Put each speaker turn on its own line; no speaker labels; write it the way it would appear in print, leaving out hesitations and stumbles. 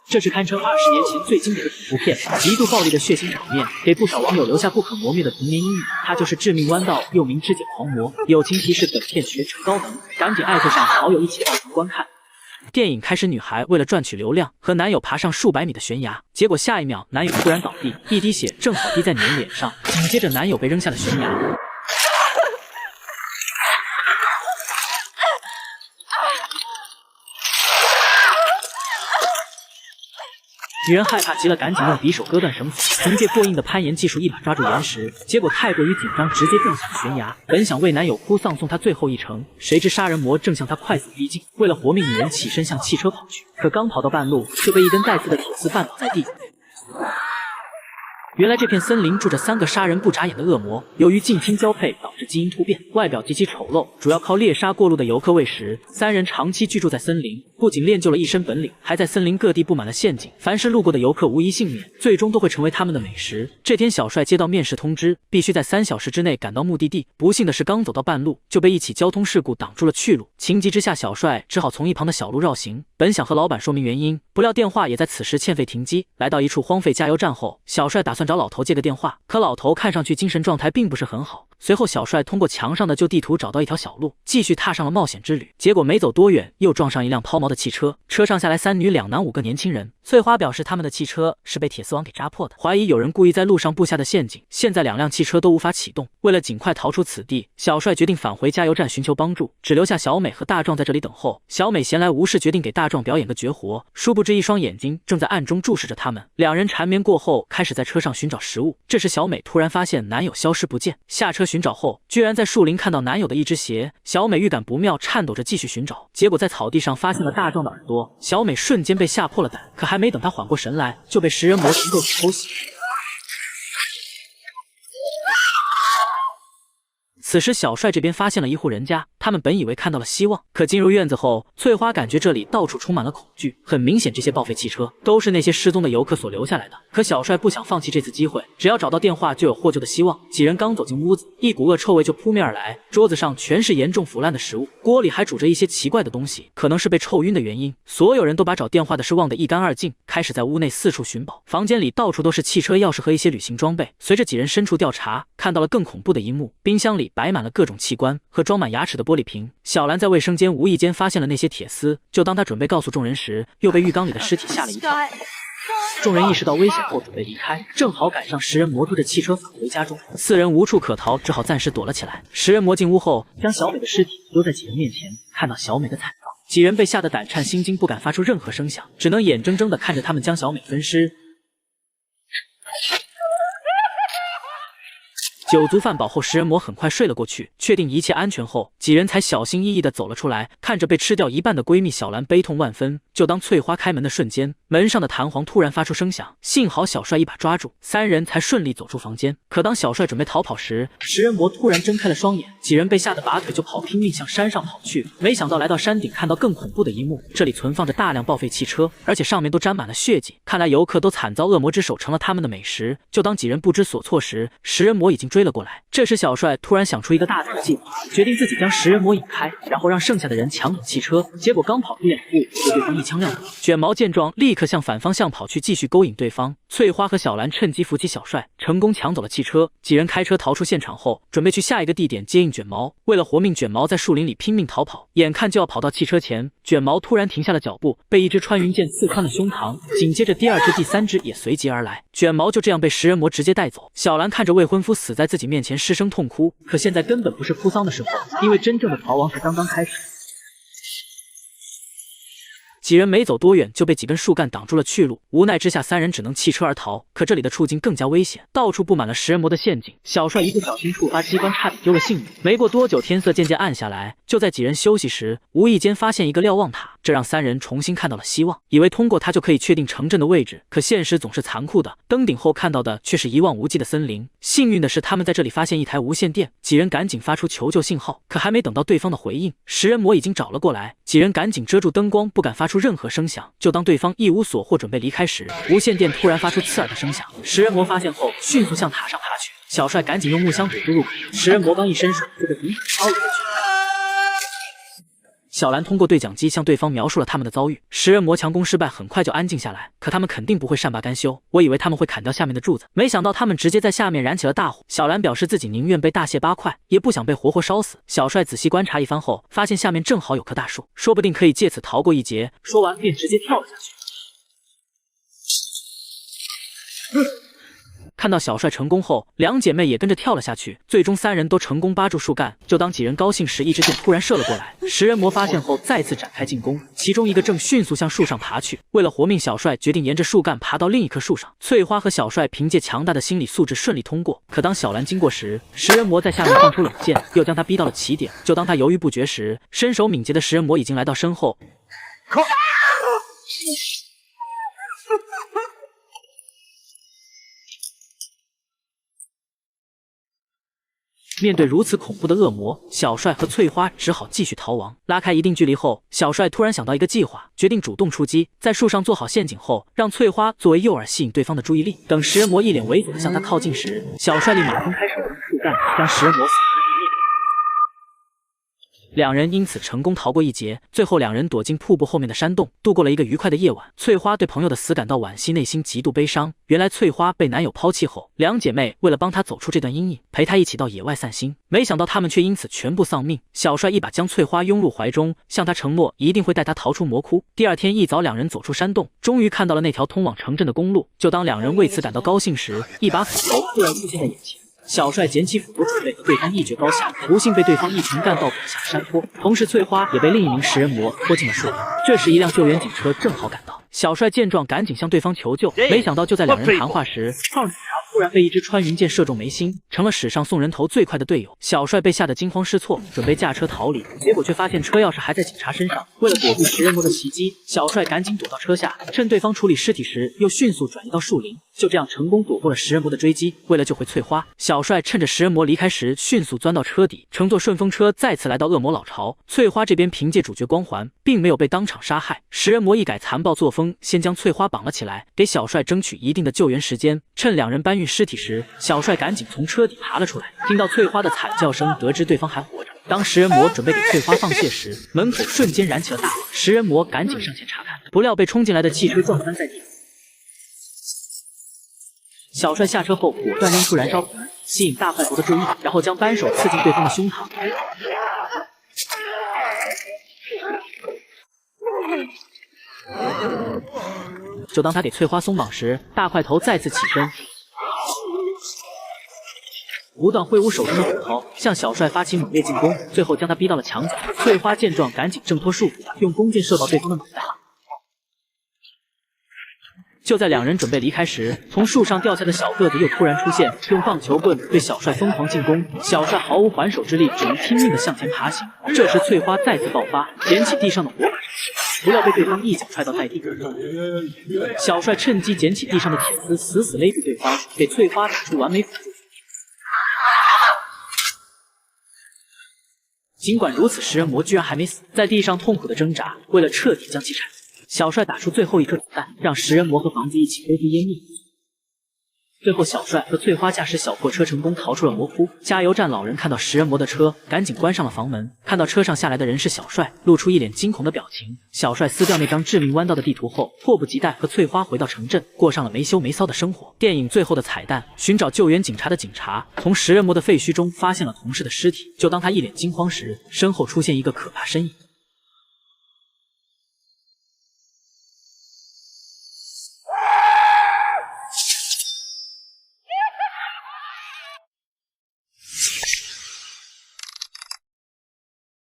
这是堪称20年前最经典的恐怖片，极度暴力的血腥场面，给不少网友留下不可磨灭的童年阴影。它就是《致命弯道》，又名《肢解狂魔》。友情提示：本片全程高能，赶紧艾特上好友一起二层观看。电影开始，女孩为了赚取流量，和男友爬上数百米的悬崖，结果下一秒男友突然倒地，一滴血正好滴在女人脸上，紧接着男友被扔下了悬崖。女人害怕极了，赶紧用匕首割断绳索，凭借过硬的攀岩技术一把抓住岩石，结果太过于紧张，直接掉下了悬崖。本想为男友哭丧送他最后一程，谁知杀人魔正向他快速逼近，为了活命，女人起身向汽车跑去，可刚跑到半路就被一根带刺的铁丝绊倒在地。原来这片森林住着3个杀人不眨眼的恶魔，由于近亲交配导致基因突变，外表极其丑陋，主要靠猎杀过路的游客喂食。3人长期居住在森林，不仅练就了一身本领，还在森林各地布满了陷阱，凡是路过的游客无一幸免，最终都会成为他们的美食。这天，小帅接到面试通知，必须在3小时之内赶到目的地。不幸的是，刚走到半路就被一起交通事故挡住了去路。情急之下，小帅只好从一旁的小路绕行，本想和老板说明原因，不料电话也在此时欠费停机。来到一处荒废加油站后，小帅打算找老头借个电话，可老头看上去精神状态并不是很好。随后，小帅通过墙上的旧地图找到一条小路，继续踏上了冒险之旅。结果没走多远，又撞上一辆抛锚的汽车，车上下来3女2男5个年轻人。翠花表示他们的汽车是被铁丝网给扎破的，怀疑有人故意在路上布下的陷阱。现在2辆汽车都无法启动，为了尽快逃出此地，小帅决定返回加油站寻求帮助，只留下小美和大壮在这里等候。小美闲来无事，决定给大壮表演个绝活，殊不知一双眼睛正在暗中注视着他们。2人缠绵过后，开始在车上寻找食物。这时小美突然发现男友消失不见，下车寻找后，居然在树林看到男友的一只鞋。小美预感不妙，颤抖着继续寻找，结果在草地上发现了大壮的耳朵。小美瞬间被吓破了胆，可还没等她缓过神来，就被食人魔情窦初开。此时小帅这边发现了一户人家，他们本以为看到了希望，可进入院子后，翠花感觉这里到处充满了恐惧。很明显，这些报废汽车都是那些失踪的游客所留下来的。可小帅不想放弃这次机会，只要找到电话就有获救的希望。几人刚走进屋子，一股恶臭味就扑面而来，桌子上全是严重腐烂的食物，锅里还煮着一些奇怪的东西，可能是被臭晕的原因。所有人都把找电话的事忘得一干二净，开始在屋内四处寻宝。房间里到处都是汽车钥匙和一些旅行装备。随着几人深处调查，看到了更恐怖的一幕，冰箱里摆满了各种器官和装满牙齿的玻璃瓶。小兰在卫生间无意间发现了那些铁丝，就当她准备告诉众人时，又被浴缸里的尸体吓了一跳。众人意识到危险后准备离开，正好赶上食人魔推着汽车返回家中。4人无处可逃，只好暂时躲了起来。食人魔进屋后，将小美的尸体丢在几人面前，看到小美的惨状，几人被吓得胆颤心惊，不敢发出任何声响，只能眼睁睁地看着他们将小美分尸。酒足饭饱后，食人魔很快睡了过去。确定一切安全后，几人才小心翼翼地走了出来。看着被吃掉一半的闺蜜小兰，悲痛万分。就当翠花开门的瞬间，门上的弹簧突然发出声响，幸好小帅一把抓住，3人才顺利走出房间。可当小帅准备逃跑时，食人魔突然睁开了双眼，几人被吓得拔腿就跑，拼命向山上跑去。没想到来到山顶，看到更恐怖的一幕，这里存放着大量报废汽车，而且上面都沾满了血迹，看来游客都惨遭恶魔之手，成了他们的美食。就当几人不知所措时，食人魔已经追了过来。这时小帅突然想出一个大胆的计划，决定自己将食人魔引开，然后让剩下的人抢走汽车。结果刚跑出2步，被对方一枪撂倒。卷毛见状，立刻向反方向跑去，继续勾引对方。翠花和小兰趁机扶起小帅，成功抢走了汽车。几人开车逃出现场后，准备去下一个地点接应卷毛。为了活命，卷毛在树林里拼命逃跑，眼看就要跑到汽车前，卷毛突然停下了脚步，被一支穿云箭刺穿了胸膛，紧接着第2支、第3支也随即而来。卷毛就这样被食人魔直接带走。小兰看着未婚夫死在自己面前，失声痛哭。可现在根本不是哭丧的时候，因为真正的逃亡才刚刚开始。几人没走多远就被几根树干挡住了去路，无奈之下3人只能弃车而逃。可这里的处境更加危险，到处布满了食人魔的陷阱，小帅一不小心触发机关，差点丢了性命。没过多久，天色渐渐暗下来，就在几人休息时，无意间发现一个瞭望塔，这让3人重新看到了希望，以为通过它就可以确定城镇的位置。可现实总是残酷的，登顶后看到的却是一望无际的森林。幸运的是，他们在这里发现一台无线电，几人赶紧发出求救信号，可还没等到对方的回应，食人魔已经找了过来。几人赶紧遮住灯光，不敢发出任何声响。就当对方一无所获，准备离开时，无线电突然发出刺耳的声响。食人魔发现后，迅速向塔上爬去。小帅赶紧用木箱堵住入口，食人魔刚一伸手就被狠狠敲了过去。小兰通过对讲机向对方描述了他们的遭遇。食人魔强攻失败，很快就安静下来。可他们肯定不会善罢甘休，我以为他们会砍掉下面的柱子，没想到他们直接在下面燃起了大火。小兰表示自己宁愿被大卸8块，也不想被活活烧死。小帅仔细观察一番后，发现下面正好有棵大树，说不定可以借此逃过一劫。说完便直接跳了下去。看到小帅成功后，两姐妹也跟着跳了下去，最终3人都成功扒住树干。就当几人高兴时，一支箭突然射了过来。食人魔发现后再次展开进攻，其中一个正迅速向树上爬去。为了活命，小帅决定沿着树干爬到另一棵树上。翠花和小帅凭借强大的心理素质顺利通过。可当小兰经过时，食人魔在下面放出冷箭，又将他逼到了起点。就当他犹豫不决时，身手敏捷的食人魔已经来到身后。面对如此恐怖的恶魔，小帅和翠花只好继续逃亡。拉开一定距离后，小帅突然想到一个计划，决定主动出击。在树上做好陷阱后，让翠花作为诱饵吸引对方的注意力。等食人魔一脸猥琐地向他靠近时，小帅立马分开手中的树干，将食人魔死两人因此成功逃过一劫。最后，两人躲进瀑布后面的山洞，度过了一个愉快的夜晚。翠花对朋友的死感到惋惜，内心极度悲伤。原来翠花被男友抛弃后，两姐妹为了帮她走出这段阴影，陪她一起到野外散心。没想到她们却因此全部丧命。小帅一把将翠花拥入怀中，向她承诺一定会带她逃出魔窟。第二天一早，两人走出山洞，终于看到了那条通往城镇的公路。就当两人为此感到高兴时，一把斧头突然出现在眼前。小帅捡起斧头准备和对方一决高下，不幸被对方一拳干到滚下山坡。同时，翠花也被另一名食人魔拖进了树林。这时，一辆救援警车正好赶到。小帅见状，赶紧向对方求救。没想到，就在两人谈话时，胖警察突然被一支穿云箭射中眉心，成了史上送人头最快的队友。小帅被吓得惊慌失措，准备驾车逃离，结果却发现车钥匙还在警察身上。为了躲避食人魔的袭击，小帅赶紧躲到车下，趁对方处理尸体时，又迅速转移到树林。就这样成功躲过了食人魔的追击。为了救回翠花，小帅趁着食人魔离开时，迅速钻到车底，乘坐顺风车再次来到恶魔老巢。翠花这边凭借主角光环，并没有被当场杀害。食人魔一改残暴作风，先将翠花绑了起来，给小帅争取一定的救援时间。趁两人搬运尸体时，小帅赶紧从车底爬了出来。听到翠花的惨叫声，得知对方还活着。当食人魔准备给翠花放血时，门口瞬间燃起了大火。食人魔赶紧上前查看，不料被冲进来的汽车撞翻在地。小帅下车后果断扔出燃烧瓶，吸引大块头的注意，然后将扳手刺进对方的胸膛。就当他给翠花松绑时，大块头再次起身，不断挥舞手中的斧头，向小帅发起猛烈进攻，最后将他逼到了墙角。翠花见状，赶紧挣脱束缚，用弓箭射到对方的脑袋。就在两人准备离开时，从树上掉下的小个子又突然出现，用棒球棍对小帅疯狂进攻。小帅毫无还手之力，只能拼命地向前爬行。这时翠花再次爆发，捡起地上的火把上去，不料被对方一脚踹到在地。小帅趁机捡起地上的铁丝，死死勒住对方，给翠花打出完美辅助。尽管如此，食人魔居然还没死，在地上痛苦的挣扎。为了彻底将其铲死，小帅打出最后一颗子弹，让食人魔和房子一起灰飞烟灭。最后，小帅和翠花驾驶小货车成功逃出了魔窟。加油站老人看到食人魔的车，赶紧关上了房门。看到车上下来的人是小帅，露出一脸惊恐的表情。小帅撕掉那张致命弯道的地图后，迫不及待和翠花回到城镇，过上了没羞没臊的生活。电影最后的彩蛋：寻找救援警察的警察从食人魔的废墟中发现了同事的尸体。就当他一脸惊慌时，身后出现一个可怕身影。